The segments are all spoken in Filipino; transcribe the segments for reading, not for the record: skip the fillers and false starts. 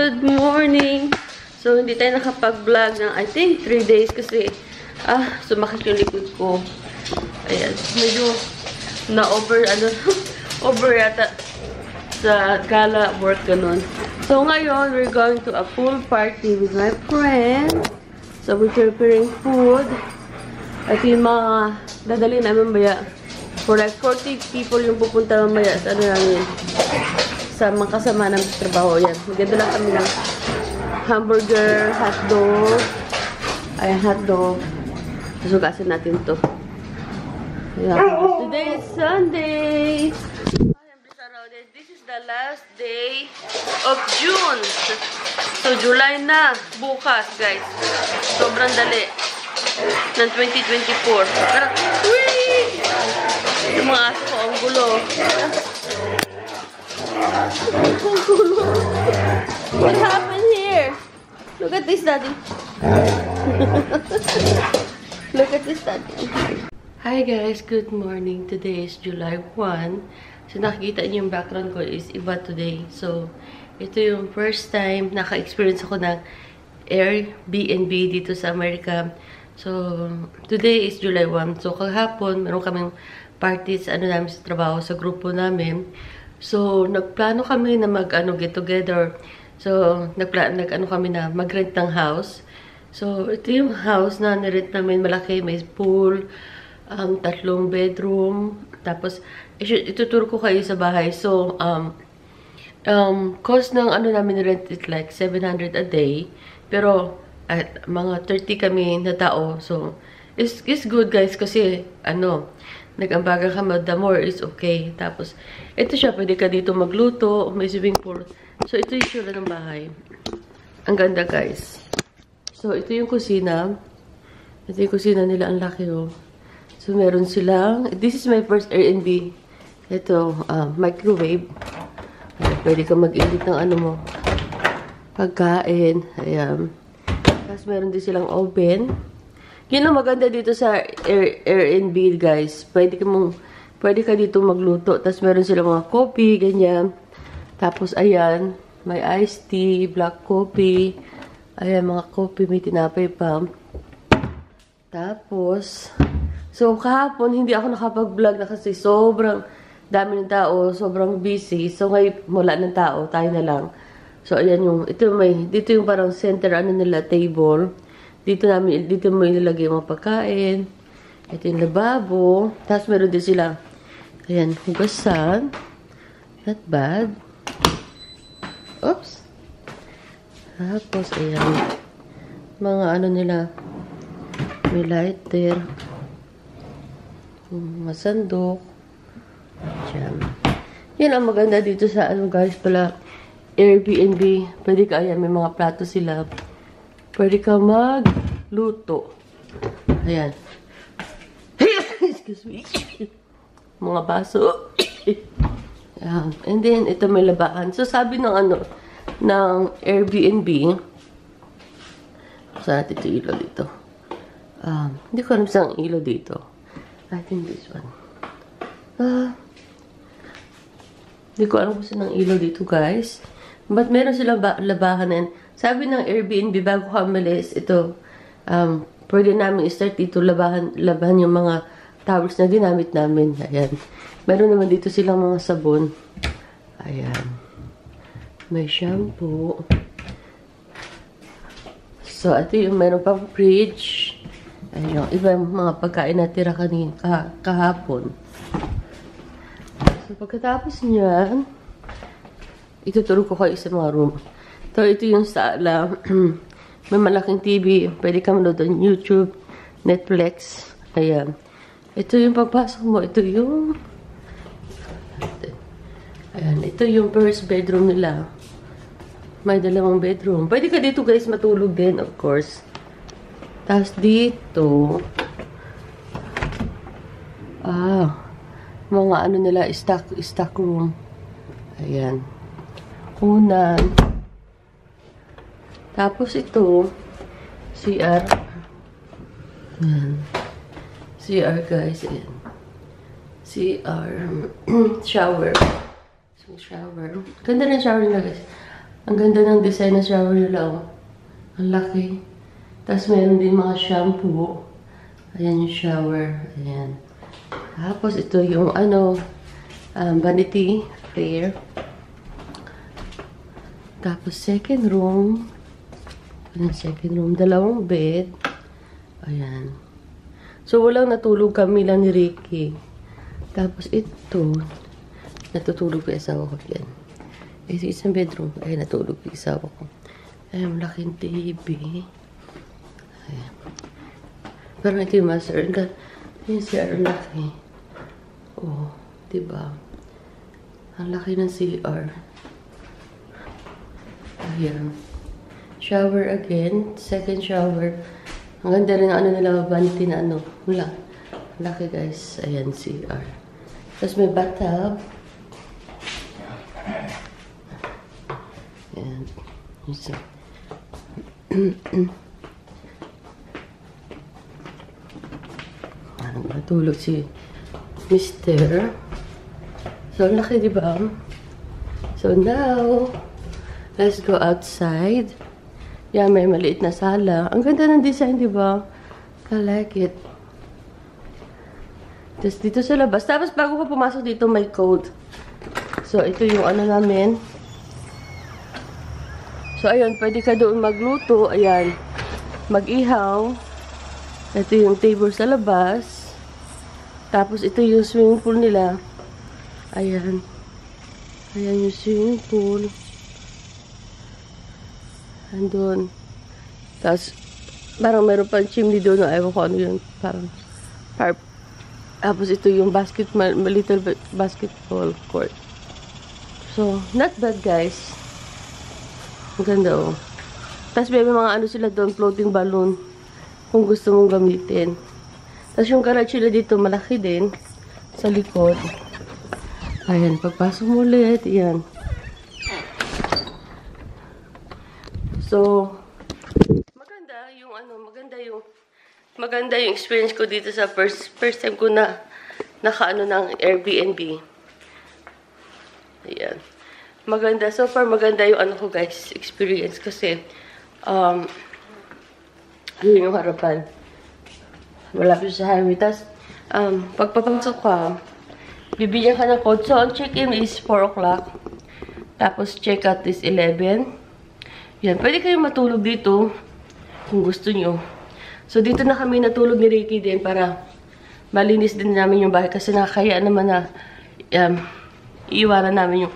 Good morning! So, hindi tayo nakapag-vlog ng, I think, 3 days kasi, sumakit yung likod ko. Ayan, medyo na-over, over yata sa gala work, ganun. So, ngayon, we're going to a pool party with my friend. So, we're preparing food. At yung mga dadali namin maya. For like 40 people yung pupunta mamaya sa namin. Sa mga kasama namin sa trabaho. Yan. Maganda lang kami ng hamburger, hotdog. Ayan, hotdog. Susugasin natin to. Ayan. Today is Sunday. This is the last day of June. So, July na. Bukas, guys. Sobrang dali. Ng 2024. Pero, whee! Yung mga aso ko, ang gulo. Ang gulo. What happened here? Look at this, Daddy. Look at this, Daddy. Hi guys, good morning. Today is July 1. So, nakikita niyo yung background ko is iba today. So, ito yung first time naka-experience ako ng Airbnb dito sa Amerika. So, today is July 1. So, kahapon, meron kaming parties namin sa trabaho, sa grupo namin. So, nagplano kami na get together. So, nag-ano kami na mag-rent ng house. So, ito yung house na nirent namin, malaki, may pool, 3 bedroom. Tapos, ituturo ko kayo sa bahay. So, cost ng namin rent is like 700 a day. Pero, at mga 30 kami na tao. So, it's good guys kasi, nag-ambaga ka, the more is okay. Tapos, ito siya, pwede ka dito magluto, may swimming pool. So, ito yung sila ng bahay. Ang ganda guys. So, ito yung kusina. Ito yung kusina nila, ang laki oh. So, meron silang, this is my first Airbnb. Ito, microwave. Pwede ka mag-init ng mo, pagkain. Ayan. Tapos, meron din silang oven. Yun ang maganda dito sa Airbnb, guys. Pwede ka dito magluto. Tapos, meron silang mga coffee, ganyan. Tapos, ayan, may iced tea, black coffee. Ayan, mga coffee, may tinapay pa. Tapos, so, kahapon, hindi ako nakapag-vlog na kasi sobrang dami ng tao, sobrang busy. So, ngayon, wala ng tao, tayo na lang. So, ayan yung, dito yung parang center, nila, table. Dito mo ilalagay yung mga pagkain. Ito yung lababo. Tapos, meron din sila, ayan, hugasan. Not bad. Oops. Tapos, ayan, mga nila, may lighter. Masandok. Diyan. Yan ang maganda dito sa guys pala Airbnb. Pwede ka, ayan, may mga plato sila. Pwede ka magluto. Ayan. Excuse me. Mga baso. Ayan. And then, ito may labahan. So, sabi ng ng Airbnb, saan natin ito ilaw dito? Hindi ko alam saan ilaw dito. I think this one. Hindi ko alam kung saan ang ilaw dito, guys. But meron silang labahan. And sabi ng Airbnb, bago ka umalis, ito, pwede namin i-start dito, labahan yung mga towels na ginamit namin. Ayan. Meron naman dito silang mga sabon. Ayan. May shampoo. So, ito yung meron pang fridge. Ayan yung iba yung mga pagkain na tira kahapon. So, pagkatapos niyan, ituturo ko kayo sa mga room. So, ito yung sala. May malaking TV. Pwede ka manood ng YouTube, Netflix. Ayan. Ito yung pagpasok mo. Ito yung... Ayan. Ito yung first bedroom nila. May 2 bedroom. Pwede ka dito guys matulog din, of course. Tapos dito... mga nila, stock room. Ayan. Unan. Tapos ito, CR. Ayan. CR guys. Ayan. CR. Shower. So, shower. Ganda ng shower nila guys. Ang ganda ng design ng shower nila, oh. Ang laki. Tapos meron din mga shampoo. Ayan yung shower. Ayan. Tapos ito yung vanity fair. Tapos second room. Ayan, second room. Dalawang bed. Ayan. So walang natulog kami lang ni Ricky. Tapos ito. Natutulog ko yung asawa ko yan. Ito isang bedroom. Ayan, natulog ko yung asawa ko. Ayan, malaking TV. Ayan. Pero ito yung master. Yung CR laki. Oh, diba? Ang laki ng CR. Ayan. Shower again. Second shower. Ang ganda rin ang nila, vanity na Wala. Ang laki guys. Ayan, CR. Tapos may bathtub. Ayan. Isa. Natulog si Mr. So, ang laki, diba? So, now, let's go outside. Yeah, may maliit na sala. Ang ganda ng design, diba? I like it. Tapos, dito sa labas. Tapos, bago ka pumasok dito, may code. So, ito yung namin. So, ayun, pwede ka doon magluto. Ayan. Mag-ihaw. Ito yung table sa labas. Tapos, ito yung swimming pool nila. Ayan. Ayan yung swimming pool. Andun. Tapos, parang meron pang chimney doon. Ayaw ko ano yun. Parang, tapos, ito yung little basketball court. So, not bad, guys. Ang ganda, oh. Tapos, may mga sila doon, floating balloon. Kung gusto mong gamitin. Tapos yung garage nila dito, malaki din. Sa likod. Ayan, pagpasok mo ulit. Ayan. So, maganda yung experience ko dito sa first time ko na ng Airbnb. Ayan. Maganda. So far, maganda yung ko guys, experience. Kasi, yun yung harapan. Malapit sa highway. Tapos, pagpapasok ka, bibigyan ka ng code. So, ang check-in is 4 o'clock. Tapos, check-out is 11. Yan. Pwede kayong matulog dito kung gusto nyo. So, dito na kami natulog ni Ricky din para malinis din namin yung bahay. Kasi nakakaya naman na iiwanan namin yung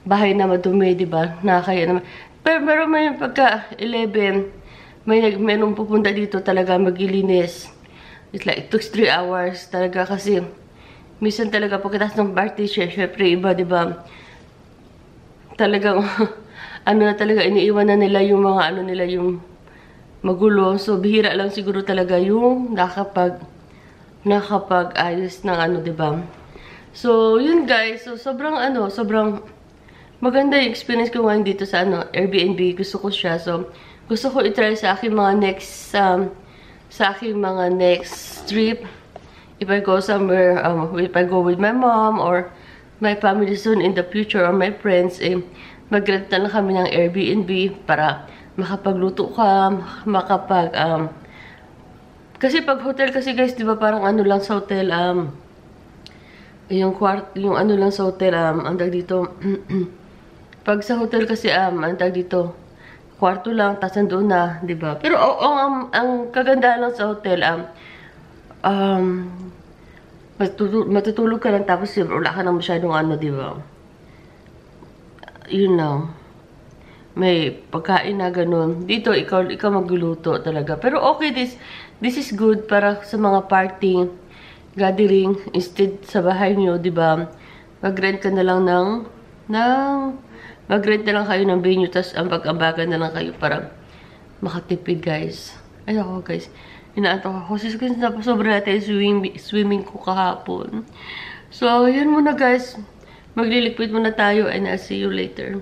bahay na madumi, diba? Nakakaya naman. Pero may pagka 11, mayroong pupunta dito talaga maglilinis. It's like, it took 3 hours talaga kasi minsan talaga pagkatapos ng party, syempre iba, diba? Talagang, na talaga, iniiwan na nila yung mga, nila yung magulo. So, bihira lang siguro talaga yung nakapag-ayos ng diba? So, yun guys. So, sobrang maganda yung experience ko ngayon dito sa Airbnb. Gusto ko siya. So, gusto ko i-try sa aking mga next trip. If I go somewhere, if I go with my mom or my family soon in the future or my friends, mag-rent na lang kami ng Airbnb para makapagluto ka, kasi pag hotel kasi guys, di ba parang lang sa hotel, yung lang sa hotel, ang tag dito, pag sa hotel kasi, ang tag dito, kwarto lang, tas nandoon na, di ba? Pero ang kagandahan lang sa hotel, matutulog ka lang, tapos wala ka nang masyadong di ba? Yun lang. May pagkain na ganun. Dito, ikaw magluluto talaga. Pero okay, this is good para sa mga party, gathering, instead sa bahay nyo, di ba? Mag-rent ka na lang mag-rent na lang kayo ng venue, tas ambag-ambagan na lang kayo para makatipid, guys. Ay, ako, guys. Inaantok ako. Kasi sobrang natin swimming ko kahapon. So, yun muna, guys. Magliliquid muna tayo and I'll see you later.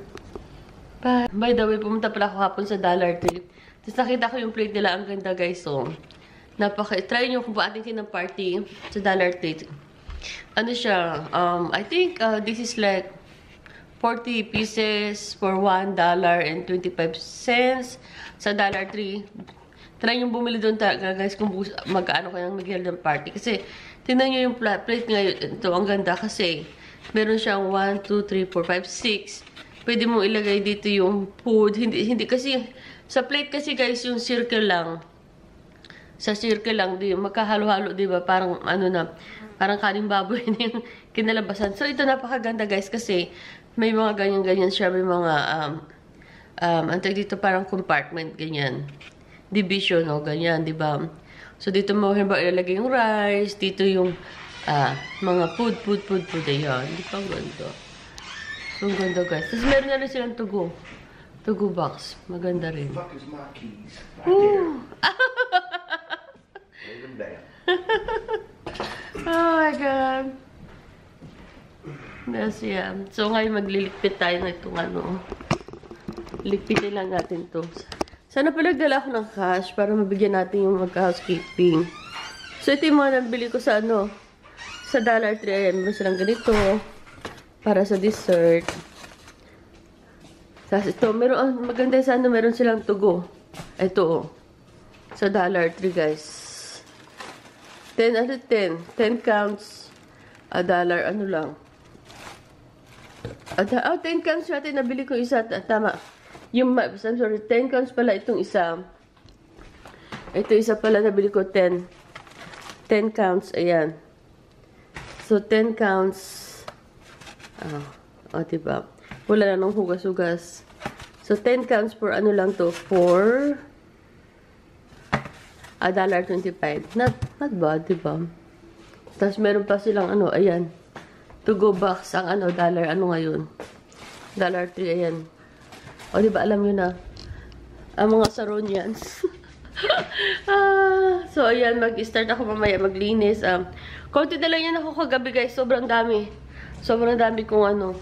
Bye. By the way, pumunta pala ako hapon sa Dollar Tree. Tapos nakita ko yung plate nila. Ang ganda, guys. So, try nyo kung paating ng party sa Dollar Tree. Siya? I think this is like 40 pieces for $1.25. Sa $1.03. Try yung bumili doon talaga, guys, kung magkaano kayang mag-held ng party. Kasi, tingnan nyo yung plate ngayon. Ito, ang ganda kasi, meron siyang 1, 2, 3, 4, 5, 6. Pwede mo ilagay dito yung food. Hindi kasi, sa plate kasi, guys, yung circle lang. Sa circle lang, di, magkahalo-halo, di ba? Parang, ano na, parang kaning baboy na yung kinalabasan. So, ito napakaganda, guys, kasi, may mga ganyan-ganyan siya, may mga, antay dito parang compartment, ganyan. Division, o ganyan, di ba? So, dito mo, halimbawa, ilalagay yung rice, dito yung, mga food, ayan. Di ba, ang ganda. So, ang ganda, guys. Tapos, meron na rin silang tugo. Tugo box. Maganda rin. Fuck is my keys? Right there. Lay them down. Oh my God. Yes, yeah. So, ngayon magliligpit tayo na itong ano. Ligpitin lang natin to. Sana pala nagdala ako ng cash para mabigyan natin yung magka-housekeeping. So, ito yung mga nabili ko sa ano. Sa $1.03. Ayan, meron silang ganito. Para sa dessert. Tapos ito, meron, maganda sa ano, meron silang tugo. Ito, oh. Sa $1.03, guys. 10 out of 10. 10 counts. $1, ano lang. 10 counts natin, nabili ko isa. Tama. Yung, I'm sorry, 10 counts pala itong isa. Ito isa pala, nabili ko 10. 10 counts, ayan. So, 10 counts. Diba? Wala na nung hugas-hugas. So, 10 counts for ano lang to? For $1.25. Not bad, diba? Tapos, meron pa silang ano, ayan. To go box, ang ano, dollar, ano ngayon? $1.03, ayan. O, diba, alam nyo na. Ang mga saronians. So, ayan, mag-start ako mamaya, maglinis. Konti na lang yan ako kagabi, guys. Sobrang dami. Sobrang dami kong ano,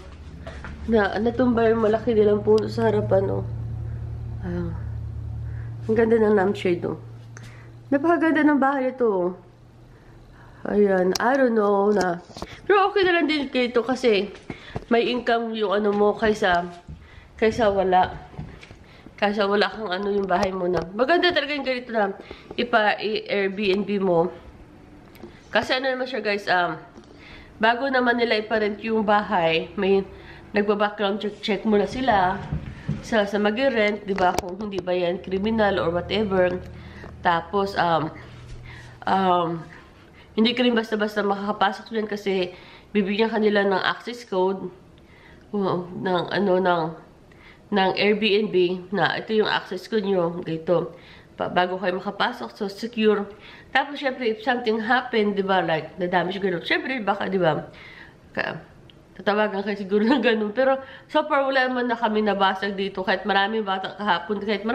natumba yung malaki nilang puno sa harapan, oh. Ang ganda ng lampshade, oh. Napakaganda ng bahay ito, oh. Ayan, I don't know na. Pero okay na lang din ito kasi may income yung ano mo kaysa wala. Kaysa wala kang ano yung bahay mo na. Maganda talaga yung ganito na Airbnb mo. Kasi ano naman siya, guys, bago naman nila iparent yung bahay, may nagba-background check muna sila sa mag-rent, di ba? Kung hindi ba yan criminal or whatever. Tapos, hindi ka rin basta-basta makakapasok dyan kasi bibigyan kanila ng access code ng Airbnb na ito yung access code nyo, dito. Bago kayo makapasok, so secure. Tapos, syempre, if something happened, di ba, like, na-damage gano'n, syempre, baka, di ba, tatawagan kayo siguro ng gano'n. Pero, so far, wala naman na kami nabasag dito. Kahit maraming bata kahapon, kahit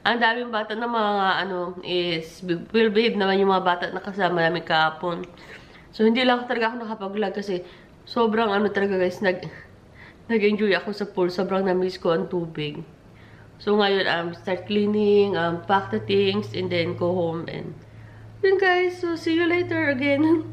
ang daming bata na mga, is, will behave naman yung mga bata na kasama namin kahapon. So, hindi lang talaga ako nakapag-vlog kasi sobrang, talaga, guys, nag-enjoy ako sa pool. Sobrang na-miss ko ang tubig. So, ngayon, start cleaning, pack the things, and then go home. And, then, guys, so, see you later again.